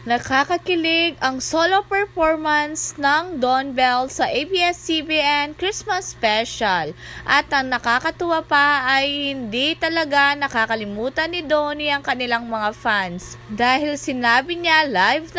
Nakakakilig ang solo performance ng Don Bell sa ABS-CBN Christmas Special. At ang nakakatuwa pa ay hindi talaga nakakalimutan ni Donnie ang kanilang mga fans. Dahil sinabi niya live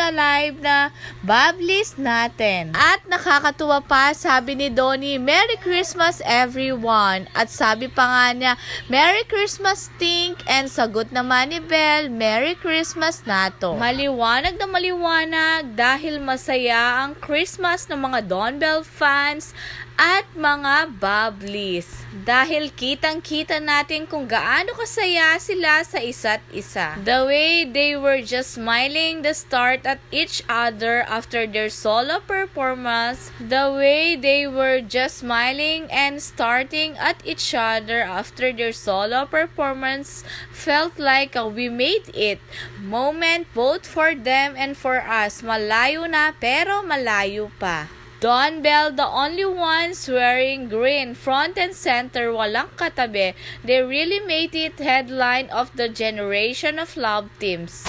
na Bablis natin. At nakakatuwa pa, sabi ni Donnie, Merry Christmas everyone. At sabi pa nga niya, Merry Christmas Tink. And sagot naman ni Bell, Merry Christmas nato. Maliwanag na maliwanag dahil masaya ang Christmas ng mga Don Bell fans at mga Bablis. Dahil kitang-kita natin kung gaano kasaya sila sa isa't isa. The way they were just smiling the start at each other after their solo performance. The way they were just smiling and starting at each other after their solo performance felt like a we made it moment both for them and for us. Malayo na pero malayo pa. Don Bell, the only ones wearing green, front and center, walang katabi. They really made it headline of the generation of love teams.